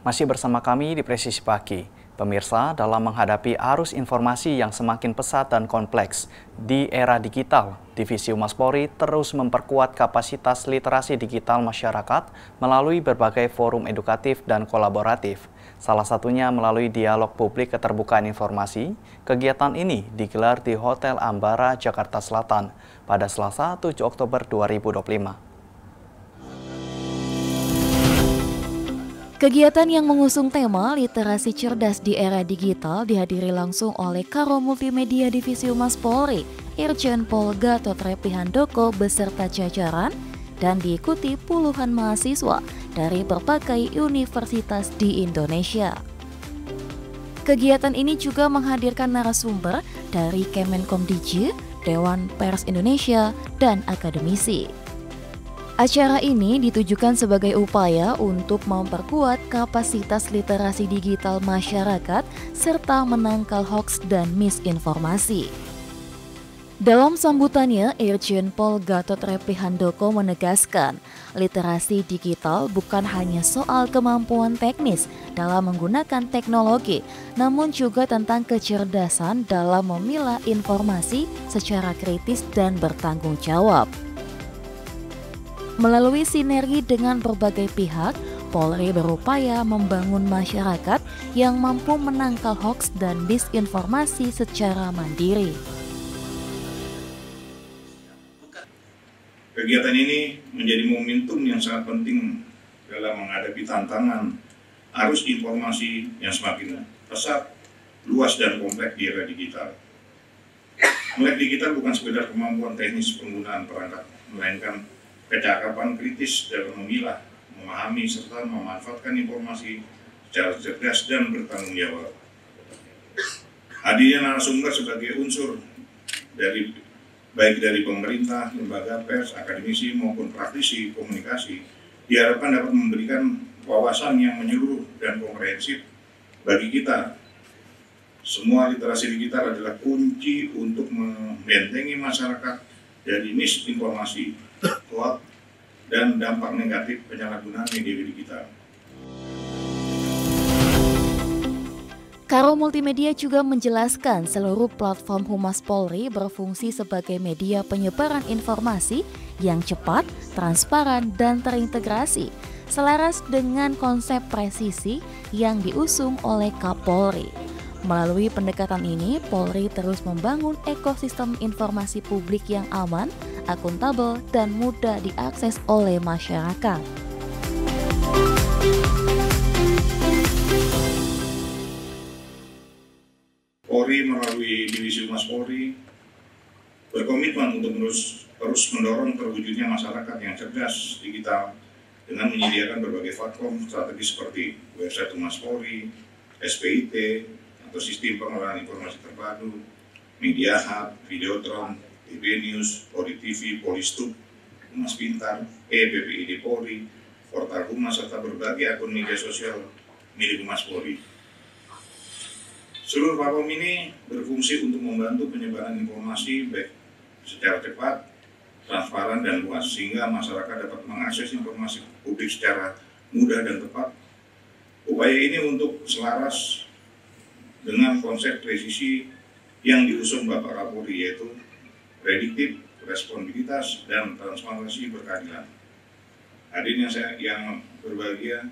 Masih bersama kami di Presisi Pagi. Pemirsa, dalam menghadapi arus informasi yang semakin pesat dan kompleks di era digital, Divisi Humas Polri terus memperkuat kapasitas literasi digital masyarakat melalui berbagai forum edukatif dan kolaboratif. Salah satunya melalui dialog publik keterbukaan informasi. Kegiatan ini digelar di Hotel Ambara, Jakarta Selatan pada Selasa 7 Oktober 2025. Kegiatan yang mengusung tema literasi cerdas di era digital dihadiri langsung oleh Karo Multimedia Divisi Humas Polri, Irjen Pol Gatot Reply Handoko beserta jajaran dan diikuti puluhan mahasiswa dari berbagai universitas di Indonesia. Kegiatan ini juga menghadirkan narasumber dari Kemenkomdigi, Dewan Pers Indonesia, dan akademisi. Acara ini ditujukan sebagai upaya untuk memperkuat kapasitas literasi digital masyarakat serta menangkal hoaks dan misinformasi. Dalam sambutannya, Irjen Pol Gatot Reply Handoko menegaskan, literasi digital bukan hanya soal kemampuan teknis dalam menggunakan teknologi, namun juga tentang kecerdasan dalam memilah informasi secara kritis dan bertanggung jawab. Melalui sinergi dengan berbagai pihak, Polri berupaya membangun masyarakat yang mampu menangkal hoaks dan disinformasi secara mandiri. Kegiatan ini menjadi momentum yang sangat penting dalam menghadapi tantangan arus informasi yang semakin pesat, luas, dan kompleks di era digital. Melek digital bukan sekedar kemampuan teknis penggunaan perangkat, melainkan kecakapan kritis dalam memilah, memahami, serta memanfaatkan informasi secara cerdas dan bertanggung jawab. Hadirnya narasumber sebagai unsur baik dari pemerintah, lembaga pers, akademisi maupun praktisi komunikasi diharapkan dapat memberikan wawasan yang menyeluruh dan komprehensif bagi kita. Semua literasi digital adalah kunci untuk membentengi masyarakat dari misinformasi, hoaks, dan dampak negatif penyalahgunaan media digital. Karo Multimedia juga menjelaskan seluruh platform Humas Polri berfungsi sebagai media penyebaran informasi yang cepat, transparan, dan terintegrasi, selaras dengan konsep presisi yang diusung oleh Kapolri. Melalui pendekatan ini, Polri terus membangun ekosistem informasi publik yang aman, akuntabel, dan mudah diakses oleh masyarakat. Polri melalui Divisi Humas Polri berkomitmen untuk terus mendorong terwujudnya masyarakat yang cerdas digital dengan menyediakan berbagai platform strategis seperti website Humas Polri, SPIT, atau Sistem Pengelolaan Informasi Terpadu, Media Hub, Videotron, TB News, Polri TV, Polistub, Humas Pintar, PPID Polri, Portal Humas, serta berbagai akun media sosial milik Humas Polri. Seluruh platform ini berfungsi untuk membantu penyebaran informasi baik secara cepat, transparan, dan luas, sehingga masyarakat dapat mengakses informasi publik secara mudah dan tepat. Upaya ini untuk selaras dengan konsep presisi yang diusung Bapak Kapolri, yaitu prediktif, responsibilitas, dan transparansi berkeadilan. Hadirin yang berbahagia,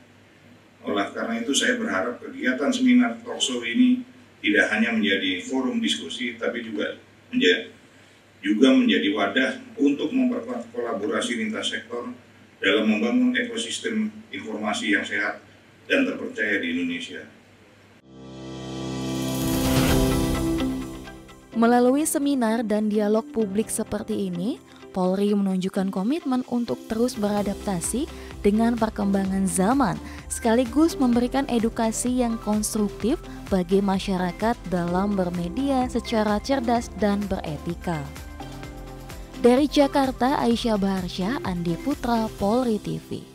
oleh karena itu saya berharap kegiatan seminar talkshow ini tidak hanya menjadi forum diskusi, tapi juga menjadi wadah untuk memperkuat kolaborasi lintas sektor dalam membangun ekosistem informasi yang sehat dan terpercaya di Indonesia. Melalui seminar dan dialog publik seperti ini, Polri menunjukkan komitmen untuk terus beradaptasi dengan perkembangan zaman, sekaligus memberikan edukasi yang konstruktif bagi masyarakat dalam bermedia secara cerdas dan beretika. Dari Jakarta, Aisyah Baharsyah, Andi Putra, Polri TV.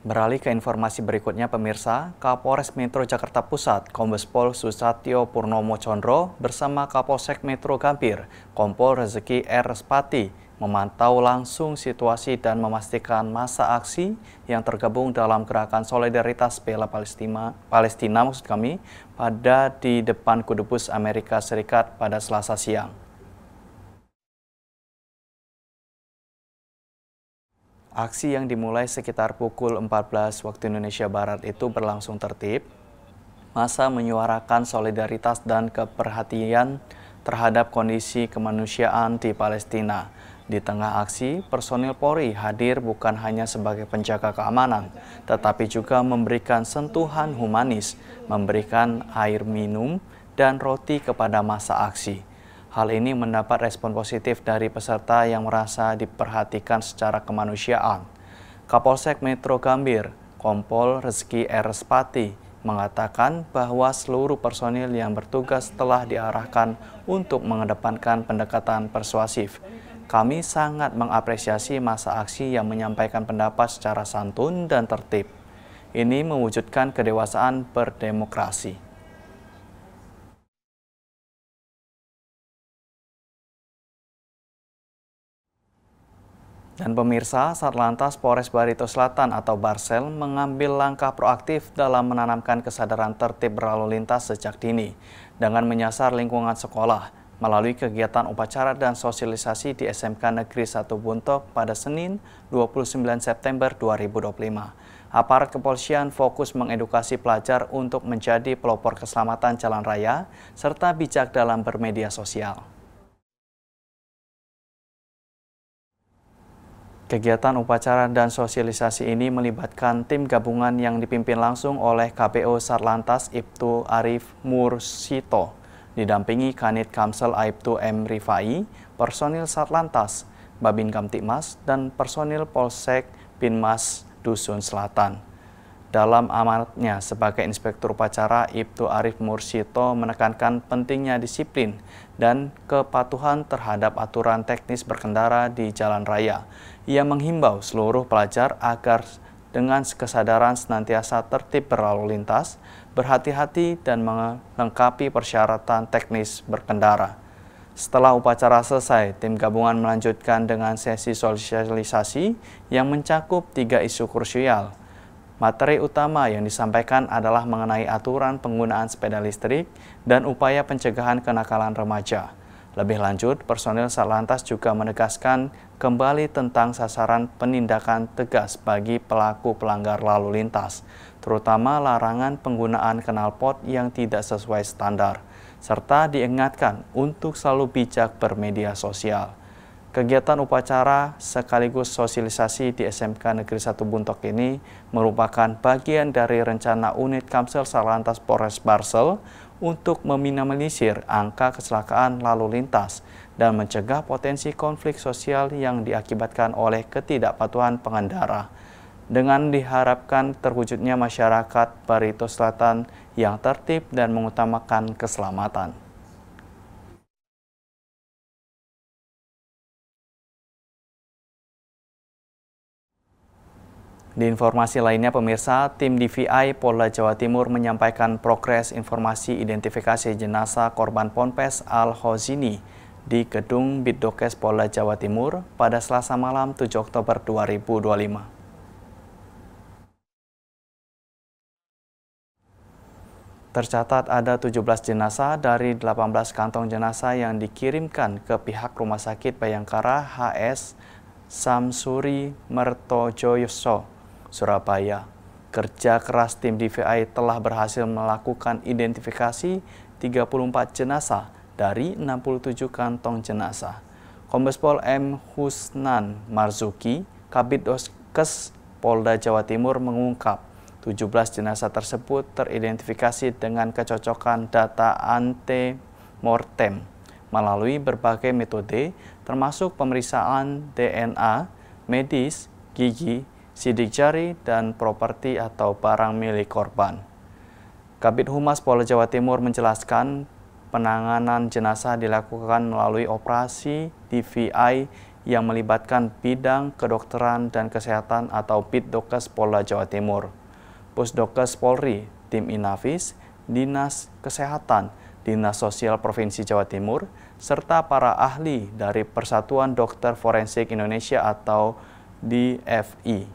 Beralih ke informasi berikutnya, pemirsa, Kapolres Metro Jakarta Pusat, Kombes Pol Susatyo Purnomo Condro bersama Kapolsek Metro Gambir, Kompol Rezeki R. Respati, memantau langsung situasi dan memastikan massa aksi yang tergabung dalam gerakan solidaritas bela Palestina pada di depan Kudus Amerika Serikat pada Selasa siang. Aksi yang dimulai sekitar pukul 14 waktu Indonesia Barat itu berlangsung tertib. Massa menyuarakan solidaritas dan keperhatian terhadap kondisi kemanusiaan di Palestina. Di tengah aksi, personil Polri hadir bukan hanya sebagai penjaga keamanan, tetapi juga memberikan sentuhan humanis, memberikan air minum dan roti kepada massa aksi. Hal ini mendapat respon positif dari peserta yang merasa diperhatikan secara kemanusiaan. Kapolsek Metro Gambir, Kompol Rezeki R. Spati, mengatakan bahwa seluruh personil yang bertugas telah diarahkan untuk mengedepankan pendekatan persuasif. Kami sangat mengapresiasi massa aksi yang menyampaikan pendapat secara santun dan tertib. Ini mewujudkan kedewasaan berdemokrasi. Dan pemirsa, Satlantas Polres Barito Selatan atau Barsel mengambil langkah proaktif dalam menanamkan kesadaran tertib berlalu lintas sejak dini dengan menyasar lingkungan sekolah melalui kegiatan upacara dan sosialisasi di SMK Negeri 1 Buntok pada Senin 29 September 2025. Aparat kepolisian fokus mengedukasi pelajar untuk menjadi pelopor keselamatan jalan raya serta bijak dalam bermedia sosial. Kegiatan upacara dan sosialisasi ini melibatkan tim gabungan yang dipimpin langsung oleh KPO Satlantas Ibtu Arif Mursito, didampingi Kanit Kamsel Aibtu M. Rifai, personil Satlantas, Babin Kamtibmas, dan personil Polsek Binmas Dusun Selatan. Dalam amanatnya sebagai Inspektur Upacara, Ibtu Arif Mursito menekankan pentingnya disiplin dan kepatuhan terhadap aturan teknis berkendara di jalan raya. Ia menghimbau seluruh pelajar agar dengan kesadaran senantiasa tertib berlalu lintas, berhati-hati dan melengkapi persyaratan teknis berkendara. Setelah upacara selesai, tim gabungan melanjutkan dengan sesi sosialisasi yang mencakup 3 isu krusial. Materi utama yang disampaikan adalah mengenai aturan penggunaan sepeda listrik dan upaya pencegahan kenakalan remaja. Lebih lanjut, personil Satlantas juga menegaskan kembali tentang sasaran penindakan tegas bagi pelaku pelanggar lalu lintas, terutama larangan penggunaan knalpot yang tidak sesuai standar, serta diingatkan untuk selalu bijak bermedia sosial. Kegiatan upacara sekaligus sosialisasi di SMK Negeri 1 Buntok ini merupakan bagian dari rencana unit Kamsel Satlantas Polres Barsel untuk meminimalisir angka kecelakaan lalu lintas dan mencegah potensi konflik sosial yang diakibatkan oleh ketidakpatuhan pengendara. Dengan diharapkan terwujudnya masyarakat Barito Selatan yang tertib dan mengutamakan keselamatan. Di informasi lainnya, pemirsa, tim DVI Polda Jawa Timur menyampaikan progres informasi identifikasi jenazah korban Ponpes Al-Khozini di Gedung Bitdokes Polda Jawa Timur pada Selasa malam 7 Oktober 2025. Tercatat ada 17 jenazah dari 18 kantong jenazah yang dikirimkan ke pihak Rumah Sakit Bayangkara HS Samsuri Mertojoyoso, Surabaya. Kerja keras tim DVI telah berhasil melakukan identifikasi 34 jenazah dari 67 kantong jenazah. Kombes Pol M. Husnan Marzuki, Kabid Doskes Polda Jawa Timur mengungkap 17 jenazah tersebut teridentifikasi dengan kecocokan data antemortem melalui berbagai metode termasuk pemeriksaan DNA, medis, gigi, sidik jari, dan properti atau barang milik korban. Kabid Humas Polda Jawa Timur menjelaskan penanganan jenazah dilakukan melalui operasi DVI yang melibatkan bidang kedokteran dan kesehatan atau Bitdokes Polda Jawa Timur, Pusdokes Polri, tim Inafis, Dinas Kesehatan, Dinas Sosial Provinsi Jawa Timur, serta para ahli dari Persatuan Dokter Forensik Indonesia atau DFI.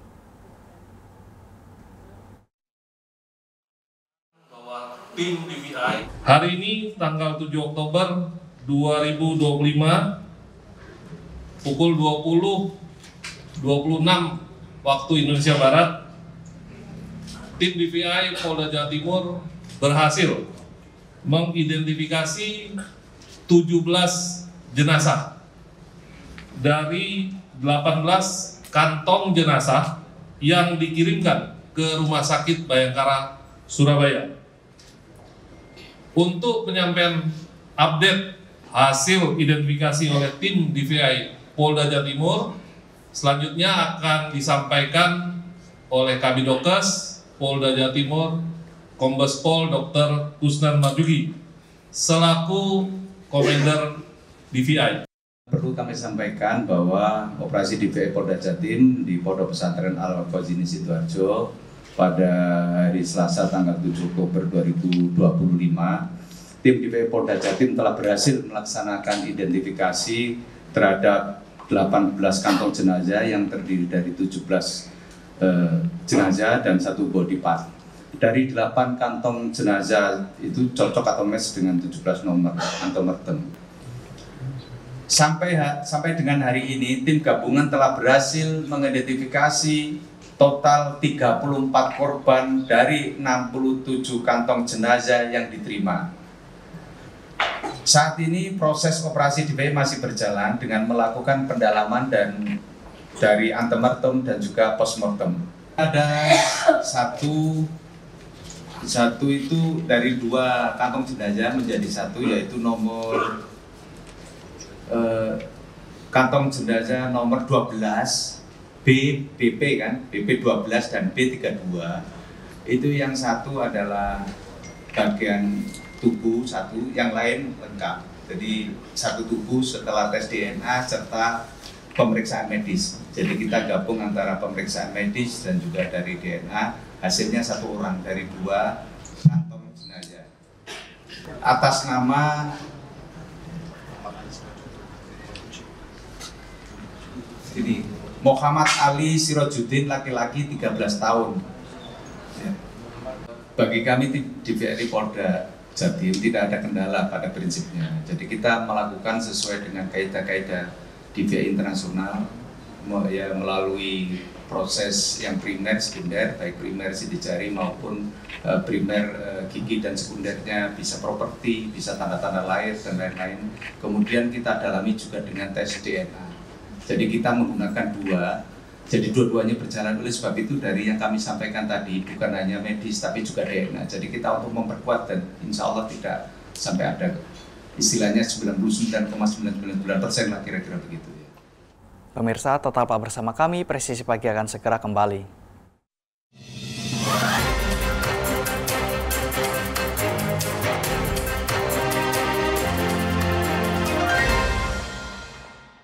Tim DVI hari ini tanggal 7 Oktober 2025 pukul 20.26 waktu Indonesia Barat, tim DVI Polda Jawa Timur berhasil mengidentifikasi 17 jenazah dari 18 kantong jenazah yang dikirimkan ke Rumah Sakit Bayangkara, Surabaya. Untuk penyampaian update hasil identifikasi oleh tim DVI Polda Jawa Timur, selanjutnya akan disampaikan oleh Kabidokes Polda Jawa Timur, Kombes Pol Dr. Kusnan Marjuki, selaku Komander DVI. Perlu kami sampaikan bahwa operasi DVI Polda Jatim di Pondok Pesantren Al-Fawzini Sidoarjo pada hari Selasa tanggal 7 Oktober 2025, tim DVI Polda Jatim telah berhasil melaksanakan identifikasi terhadap 18 kantong jenazah yang terdiri dari 17 jenazah dan 1 body part. Dari 8 kantong jenazah itu cocok atau match dengan 17 nomor antemortem. Sampai dengan hari ini, tim gabungan telah berhasil mengidentifikasi total 34 korban dari 67 kantong jenazah yang diterima. Saat ini proses operasi DVI masih berjalan dengan melakukan pendalaman dan dari antemortem dan juga postmortem. Ada satu itu dari 2 kantong jenazah menjadi 1, yaitu nomor kantong jenazah nomor 12 BP kan, BP 12 dan B32. Itu yang satu adalah bagian tubuh satu, yang lain lengkap. Jadi satu tubuh setelah tes DNA serta pemeriksaan medis. Jadi kita gabung antara pemeriksaan medis dan juga dari DNA, hasilnya 1 orang dari 2 kantong jenazah. Atas nama ini Muhammad Ali Sirojudin, laki-laki 13 tahun. Ya. Bagi kami DVRI Polda Jatim tidak ada kendala pada prinsipnya. Jadi kita melakukan sesuai dengan kaidah-kaidah DVI internasional, ya, melalui proses yang primer, sekunder, baik primer sidik jari maupun primer gigi dan sekundernya bisa properti, bisa tanda-tanda lahir dan lain-lain. Kemudian kita dalami juga dengan tes DNA. Jadi kita menggunakan 2, jadi dua-duanya berjalan. Oleh sebab itu dari yang kami sampaikan tadi bukan hanya medis tapi juga DNA. Jadi kita untuk memperkuat dan insya Allah tidak sampai ada istilahnya 99,99% lah, kira-kira begitu ya. Pemirsa, tetaplah bersama kami, Presisi Pagi akan segera kembali.